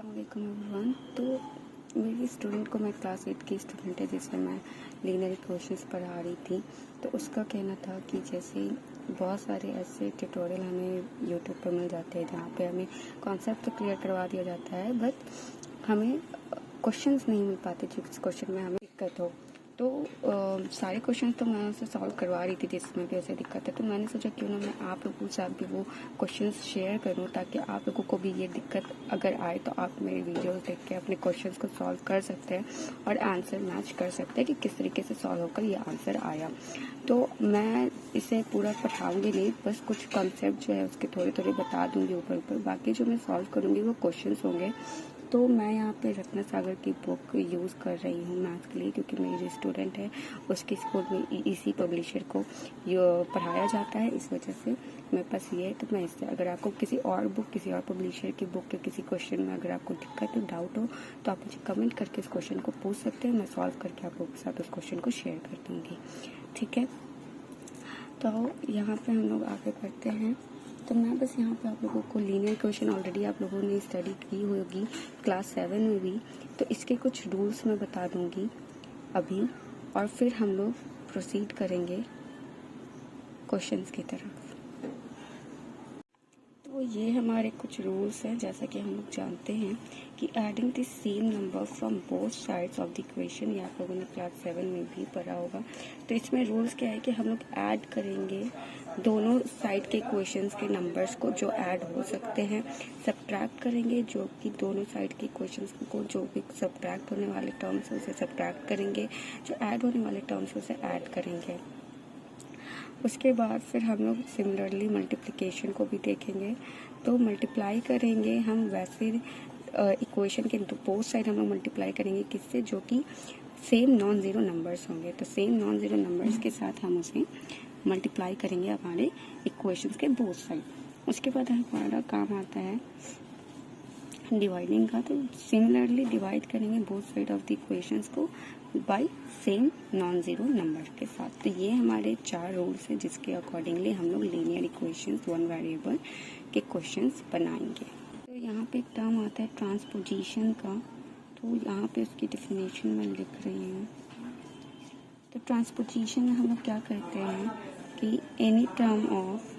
अस्सलामुअलैकुम एवरीवन। तो मेरी स्टूडेंट को, मैं क्लास 8 की स्टूडेंट है जिसमें मैं लीनियर इक्वेशंस पढ़ा रही थी। तो उसका कहना था कि जैसे बहुत सारे ऐसे ट्यूटोरियल हमें यूट्यूब पर मिल जाते हैं जहाँ पे हमें कॉन्सेप्ट तो क्लियर करवा दिया जाता है, बट हमें क्वेश्चंस नहीं मिल पाते जिस क्वेश्चन में हमें दिक्कत हो। तो सारे क्वेश्चन तो मैं उसे सॉल्व करवा रही थी जिसमें भी उसे दिक्कत है। तो मैंने सोचा क्यों ना मैं आप लोगों के साथ भी वो क्वेश्चंस शेयर करूं, ताकि आप लोगों को भी ये दिक्कत अगर आए तो आप मेरे वीडियोस देख के अपने क्वेश्चंस को सॉल्व कर सकते हैं और आंसर मैच कर सकते हैं कि किस तरीके से सॉल्व होकर ये आंसर आया। तो मैं इसे पूरा पढ़ाऊँगी नहीं, बस कुछ कॉन्सेप्ट जो है उसके थोड़े थोड़े बता दूँगी ऊपर ऊपर। बाकी जो मैं सॉल्व करूँगी वो क्वेश्चन होंगे। तो मैं यहाँ पे रत्ना सागर की बुक यूज़ कर रही हूँ मैथ्स के लिए, क्योंकि मेरी जो स्टूडेंट है उसके स्कूल में इसी पब्लिशर को पढ़ाया जाता है, इस वजह से मेरे पास ये है। तो मैं इससे, अगर आपको किसी और पब्लिशर की बुक के किसी क्वेश्चन में अगर आपको दिक्कत हो, डाउट हो, तो आप मुझे कमेंट करके इस क्वेश्चन को पूछ सकते हैं। मैं सॉल्व करके आप लोगों के साथ उस क्वेश्चन को शेयर कर दूँगी, ठीक है। तो यहाँ पे हम लोग आगे बढ़ते हैं। तो मैं बस यहाँ पे आप लोगों को लीनियर इक्वेशन ऑलरेडी आप लोगों ने स्टडी की होगी क्लास 7 में भी, तो इसके कुछ रूल्स मैं बता दूंगी अभी, और फिर हम लोग प्रोसीड करेंगे क्वेश्चंस की तरफ। तो ये हमारे कुछ रूल्स हैं। जैसा कि हम लोग जानते हैं कि adding the same number from both sides of the equation, ये आप लोगों ने क्लास 7 में भी पढ़ा होगा। तो इसमें रूल्स क्या है कि हम लोग ऐड करेंगे दोनों साइड के इक्वेशंस के नंबर्स को जो ऐड हो सकते हैं, सब्ट्रैक्ट करेंगे जो कि दोनों साइड के इक्वेशंस को जो भी सब्ट्रैक्ट होने वाले टर्म्स उसे सब्ट्रैक्ट करेंगे, जो ऐड होने वाले टर्म्स उसे ऐड करेंगे। उसके बाद फिर हम लोग सिमिलरली मल्टीप्लिकेशन को भी देखेंगे। तो मल्टीप्लाई करेंगे हम वैसे इक्वेशन के बोथ साइड हम लोग मल्टीप्लाई करेंगे किससे, जो कि सेम नॉन ज़ीरो नंबर्स होंगे। तो सेम नॉन ज़ीरो नंबर्स के साथ हम उसे मल्टीप्लाई करेंगे हमारे इक्वेशंस के बोथ साइड। उसके बाद हमारा काम आता है डिवाइडिंग का। तो सिमिलरली डिवाइड करेंगे both side of the equations को by same non zero number के साथ। तो ये हमारे 4 रूल्स हैं जिसके अकॉर्डिंगली हम लोग लीनियर इक्वेशंस 1 वेरिएबल के क्वेश्चंस बनाएंगे। तो यहाँ पे एक टर्म आता है ट्रांसपोजिशन का, तो यहाँ पे उसकी डेफिनेशन मैं लिख रही हूँ। तो ट्रांसपोजिशन में हम लोग क्या करते हैं कि any term of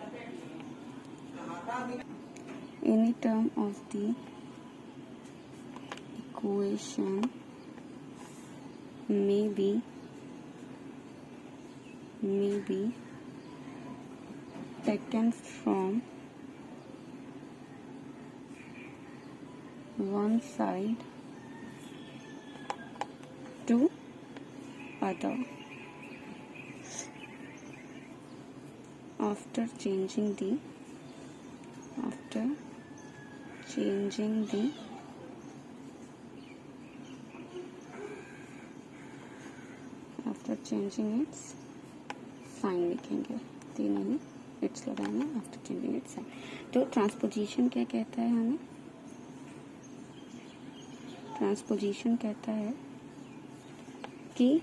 the equation may be taken from one side to other after changing the its sign लिखेंगे, तीन नहीं इट्स लगाना आफ्टर चेंजिंग इट्स साइन। तो ट्रांसपोजिशन क्या कहता है हमें, ट्रांसपोजिशन कहता है कि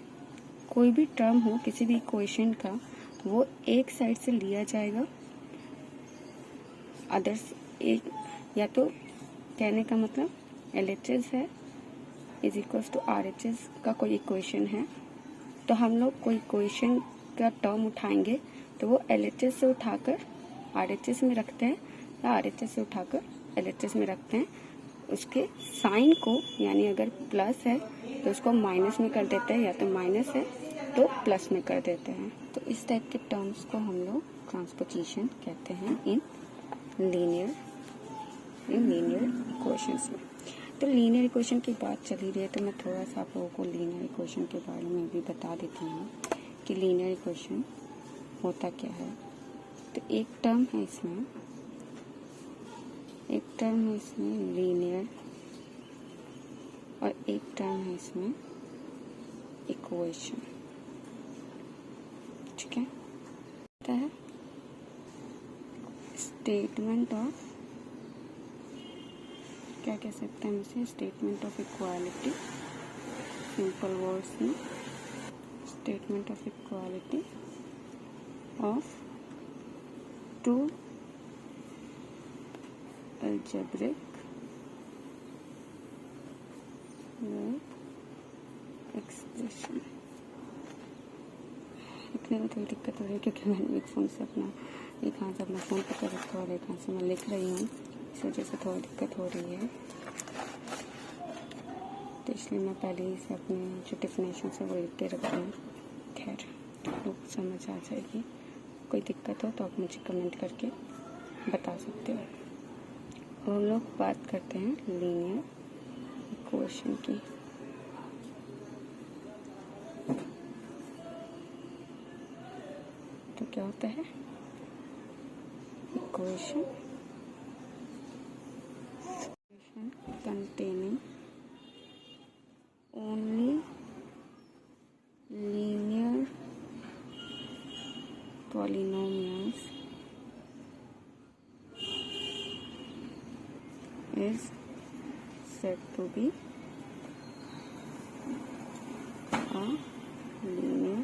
कोई भी टर्म हो किसी भी इक्वेशन का, वो एक साइड से लिया जाएगा अदर्स एक, या तो कहने का मतलब LHS है इज इक्वल्स टू RHS का कोई इक्वेशन है, तो हम लोग कोई इक्वेशन का टर्म उठाएंगे तो वो LHS से उठाकर RHS में रखते हैं या RHS से उठाकर LHS में रखते हैं। उसके साइन को, यानी अगर प्लस है तो उसको माइनस में कर देते हैं, या तो माइनस है तो प्लस में कर देते हैं। तो इस टाइप के टर्म्स को हम लोग ट्रांसपोजिशन कहते हैं इन लीनियर इक्वेशंस में। तो लीनियर इक्वेशन की बात चली रही है, तो मैं थोड़ा सा आप लोगों को लीनियर इक्वेशन के बारे में भी बता देती हूँ कि लीनियर इक्वेशन होता क्या है। तो एक टर्म है इसमें लीनियर, और एक टर्म है इसमें इक्वेशन, ठीक है। होता है स्टेटमेंट ऑफ, क्या कह सकते हैं इसे, statement of equality, simple words में statement of equality of two algebraic equation लिखने में थोड़ी दिक्कत हो रही है क्योंकि मैंने एक फ़ोन से अपना एक हाथ से अपना फ़ोन पकड़ रखा और एक हाथ से मैं लिख रही हूँ, इस वजह से थोड़ी दिक्कत हो रही है। तो इसलिए मैं पहले ही से अपने जो डेफिनेशन है वो लिख के रखती हूँ। खैर लोग समझ आ जाएगी। कोई दिक्कत हो तो आप मुझे कमेंट करके बता सकते हो। हम लोग बात करते हैं लीनियर इक्वेशन की। तो क्या होता है equation containing only linear polynomials is said to be a linear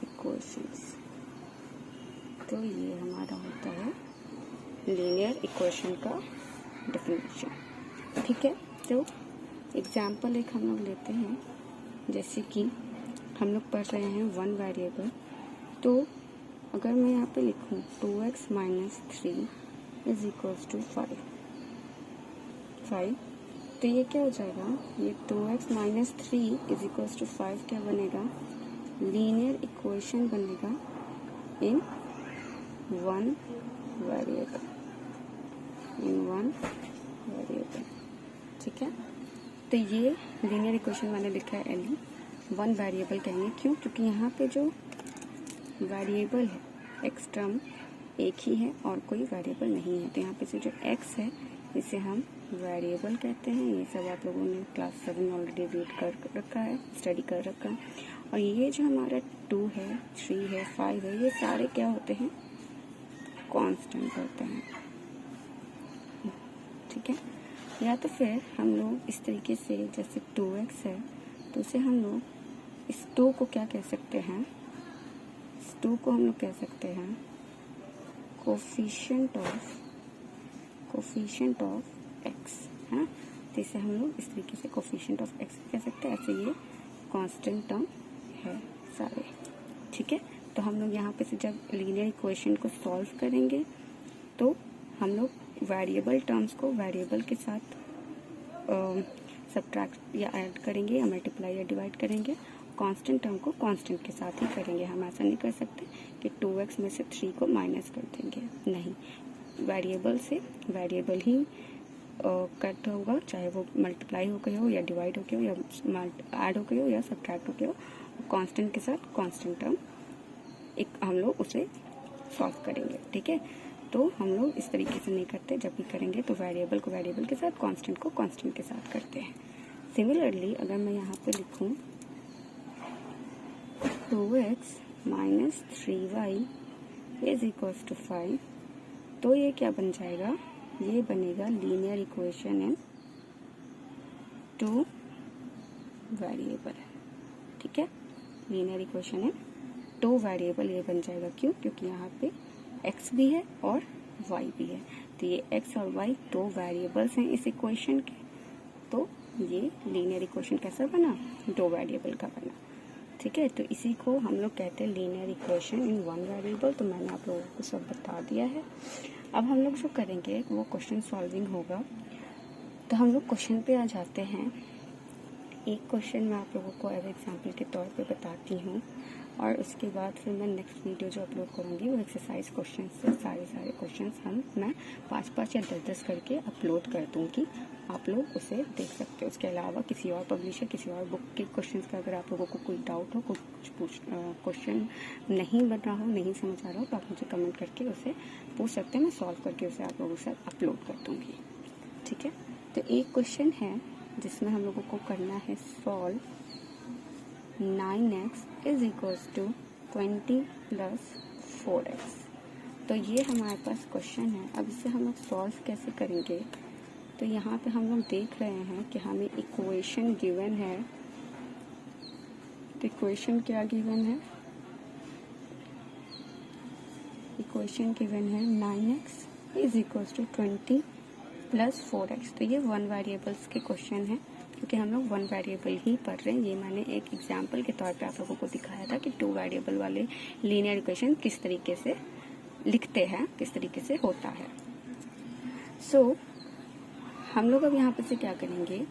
equations। तो ये हमारा होता है लीनियर इक्वेशन का डेफिनेशन। ठीक है, तो एग्जाम्पल एक हम लोग लेते हैं, जैसे कि हम लोग पढ़ रहे हैं वन वेरिएबल। तो अगर मैं यहाँ पे लिखूँ 2x minus 3 is equals to 5, तो ये क्या हो जाएगा, ये 2x minus 3 is equals to 5 क्या बनेगा, लीनियर इक्वेशन बनेगा इन वन वेरिएबल, ठीक है। तो ये लीनियर इक्वेशन मैंने लिखा है एल वन वेरिएबल कहेंगे, क्यों, क्योंकि यहाँ पे जो वेरिएबल है एक्स टर्म एक ही है और कोई वेरिएबल नहीं है। तो यहाँ पे से जो एक्स है इसे हम वेरिएबल कहते हैं। ये सब आप लोगों ने क्लास 7 ऑलरेडी रीड कर रखा है, स्टडी कर रखा है। और ये जो हमारा 2 है, 3 है, 5 है, ये सारे क्या होते हैं, कांस्टेंट होते हैं। ठीक है, या तो फिर हम लोग इस तरीके से, जैसे 2x है तो उसे हम लोग इस 2 को क्या कह सकते हैं, इस 2 को हम लोग कह सकते हैं कोफिशिएंट ऑफ x, है ना। तो इसे हम लोग इस तरीके से कोफिशिएंट ऑफ x कह सकते हैं। ऐसे ये कांस्टेंट टर्म है सारे। ठीक है, तो हम लोग यहाँ पे से जब लीनियर इक्वेशन को सॉल्व करेंगे तो हम लोग वेरिएबल टर्म्स को वेरिएबल के साथ सब्ट्रैक्ट या ऐड करेंगे या मल्टीप्लाई या डिवाइड करेंगे। कांस्टेंट टर्म को कांस्टेंट के साथ ही करेंगे। हम ऐसा नहीं कर सकते कि 2x में से 3 को माइनस कर देंगे, नहीं, वेरिएबल से वेरिएबल ही कट होगा, चाहे वो मल्टीप्लाई हो गया हो या डिवाइड हो गया हो या ऐड हो गया हो या सब्ट्रैक्ट हो गया हो। कांस्टेंट के साथ कांस्टेंट टर्म एक हम लोग उसे सॉल्व करेंगे। ठीक है, तो हम लोग इस तरीके से नहीं करते, जब भी करेंगे तो वेरिएबल को वेरिएबल के साथ, कांस्टेंट को कांस्टेंट के साथ करते हैं। सिमिलरली अगर मैं यहाँ पे लिखूँ 2x minus 3y is equals to 5, तो ये क्या बन जाएगा, ये बनेगा लीनियर इक्वेशन इन 2 वेरिएबल। ठीक है, लीनियर इक्वेशन इन 2 वेरिएबल ये बन जाएगा। क्यों, क्योंकि यहाँ पे x भी है और y भी है। तो ये x और y 2 वेरिएबल्स हैं इस इक्वेशन के, तो ये लीनियर इक्वेशन कैसा बना, 2 वेरिएबल का बना। ठीक है, तो इसी को हम लोग कहते हैं लीनियर इक्वेशन इन 1 वेरिएबल। तो मैंने आप लोगों को सब बता दिया है। अब हम लोग जो करेंगे वो क्वेश्चन सॉल्विंग होगा। तो हम लोग क्वेश्चन पे आ जाते हैं। एक क्वेश्चन मैं आप लोगों को एज एग्जाम्पल के तौर पे बताती हूँ और उसके बाद फिर मैं नेक्स्ट वीडियो जो अपलोड करूँगी वो एक्सरसाइज क्वेश्चन से सारे क्वेश्चंस मैं 5-5 या 10-10 करके अपलोड कर दूँगी। आप लोग उसे देख सकते हो। उसके अलावा किसी और पब्लिशर, किसी और बुक के क्वेश्चंस का अगर आप लोगों को कोई डाउट हो, कुछ क्वेश्चन नहीं बन रहा हो, नहीं समझ आ रहा हो, तो आप मुझे कमेंट करके उसे पूछ सकते हैं। मैं सॉल्व करके उसे आप लोगों से अपलोड कर दूँगी। ठीक है, तो एक क्वेश्चन है जिसमें हम लोगों को करना है solve 9x is equals to 20 plus 4x। तो ये हमारे पास क्वेश्चन है। अब इसे हम लोग सॉल्व कैसे करेंगे, तो यहाँ पे हम लोग देख रहे हैं कि हमें इक्वेशन गिवन है। तो इक्वेशन क्या गिवन है, इक्वेशन गिवन है 9x is equals to 20 plus 4x। तो ये 1 वेरिएबल्स के क्वेश्चन है। क्योंकि हम लोग वन वेरिएबल ही पढ़ रहे हैं। ये मैंने एक एग्जाम्पल के तौर पे आप लोगों को दिखाया था कि 2 वेरिएबल वाले लीनियर इक्वेशन किस तरीके से लिखते हैं, किस तरीके से होता है। सो हम लोग अब यहाँ पे से क्या करेंगे,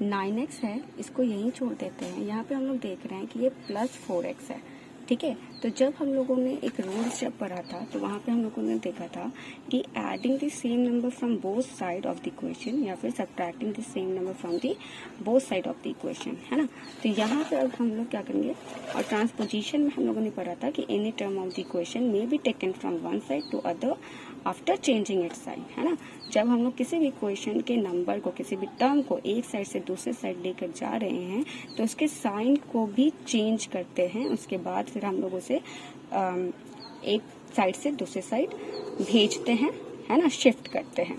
9x है, इसको यहीं छोड़ देते हैं। यहाँ पे हम लोग देख रहे हैं कि ये प्लस 4x है, ठीक है। तो जब हम लोगों ने एक रूल्स जब पढ़ा था तो वहाँ पे हम लोगों ने देखा था कि adding the same number from both side of the equation या फिर subtracting the same number from the both side of the equation, है ना। तो यहाँ पे अब हम लोग क्या करेंगे, और ट्रांसपोजिशन में हम लोगों ने पढ़ा था कि any term of the equation may be taken from one side to other after changing its sign, है ना। जब हम लोग किसी भी इक्वेशन के नंबर को, किसी भी टर्म को एक साइड से दूसरे साइड लेकर जा रहे हैं तो उसके साइन को भी चेंज करते हैं। उसके बाद फिर हम लोग उसे एक साइड से दूसरे साइड भेजते हैं, है ना, शिफ्ट करते हैं।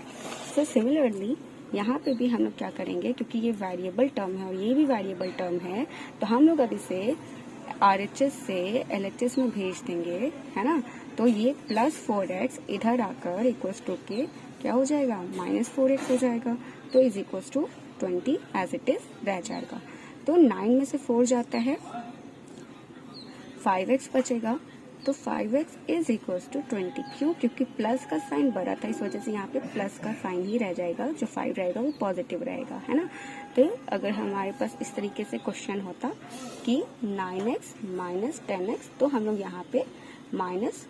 सो सिमिलरली यहाँ पे भी हम लोग क्या करेंगे, क्योंकि ये वेरिएबल टर्म है और ये भी वेरिएबल टर्म है, तो हम लोग अब इसे RHS से LHS में भेज देंगे, है ना। तो ये प्लस 4x इधर आकर इक्वल्स टू के क्या हो जाएगा, माइनस 4x हो जाएगा। तो is equals to 20 as it is रह जाएगा। तो 9 में से 4 जाता है, 5x बचेगा। तो 5x इज इक्वल्स टू 20। क्यों? क्योंकि प्लस का साइन बड़ा था, इस वजह से यहाँ पे प्लस का साइन ही रह जाएगा, जो 5 रहेगा वो पॉजिटिव रहेगा, है ना। तो अगर हमारे पास इस तरीके से क्वेश्चन होता कि 9x माइनस 10x, तो हम लोग यहाँ पे माइनस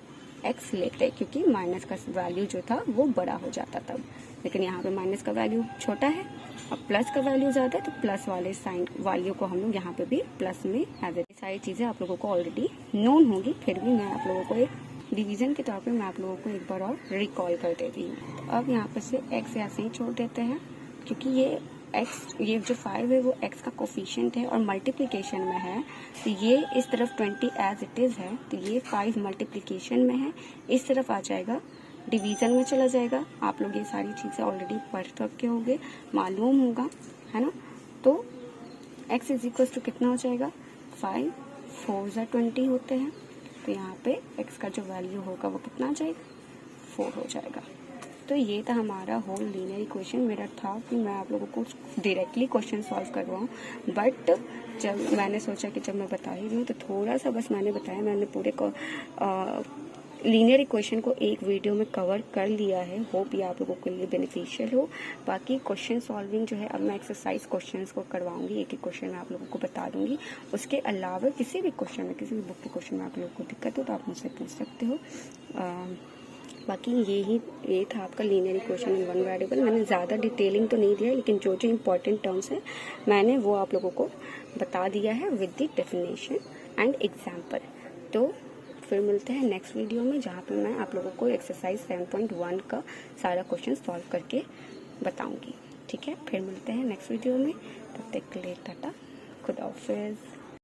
x लेते, क्योंकि माइनस का वैल्यू जो था वो बड़ा हो जाता तब। लेकिन यहाँ पे माइनस का वैल्यू छोटा है और प्लस का वैल्यू ज्यादा है, तो प्लस वाले साइन वैल्यू को हम लोग यहाँ पे भी प्लस में एज ए। सारी चीजें आप लोगों को ऑलरेडी नोन होगी, फिर भी मैं आप लोगों को एक डिवीजन के तौर पे मैं आप लोगों को एक बार और रिकॉल कर देती हूँ। तो अब यहाँ पे से x ऐसे ही छोड़ देते हैं, क्योंकि ये जो 5 है वो x का कोफिशिएंट है और मल्टीप्लिकेशन में है, तो ये इस तरफ 20 एज इट इज है, तो ये 5 मल्टीप्लिकेशन में है, इस तरफ आ जाएगा, डिवीजन में चला जाएगा। आप लोग ये सारी चीजें ऑलरेडी पढ़ चुके होंगे, मालूम होगा, है ना। तो x इज इक्वल टू कितना हो जाएगा, 5 4 20 होते हैं, तो यहाँ पे x का जो वैल्यू होगा वो कितना आ जाएगा, 4 हो जाएगा। तो ये था हमारा होल लीनियर इक्वेशन। मेरा था कि मैं आप लोगों को डायरेक्टली क्वेश्चन सॉल्व करवाऊँ, बट जब मैंने सोचा कि जब मैं बता ही रही हूँ तो थोड़ा सा बस मैंने बताया, मैंने पूरे को लीनियर इक्वेशन को एक वीडियो में कवर कर लिया है। होप ये आप लोगों के लिए बेनिफिशियल हो। बाकी क्वेश्चन सॉल्विंग जो है अब मैं एक्सरसाइज क्वेश्चंस को करवाऊंगी, एक एक क्वेश्चन में आप लोगों को बता दूंगी। उसके अलावा किसी भी क्वेश्चन में, किसी भी बुक के क्वेश्चन में आप लोगों को दिक्कत हो तो आप मुझसे पूछ सकते हो। बाकी ये था आपका linear equation in one variable. मैंने ज़्यादा डिटेलिंग तो नहीं दिया, लेकिन जो जो इम्पोर्टेंट टर्म्स हैं मैंने वो आप लोगों को बता दिया है with the definition and example. तो फिर मिलते हैं नेक्स्ट वीडियो में, जहाँ पे मैं आप लोगों को एक्सरसाइज 7.1 का सारा क्वेश्चन सॉल्व करके बताऊंगी। ठीक है, फिर मिलते हैं नेक्स्ट वीडियो में, तब तक के लिए टाटा, खुदा हाफिज़।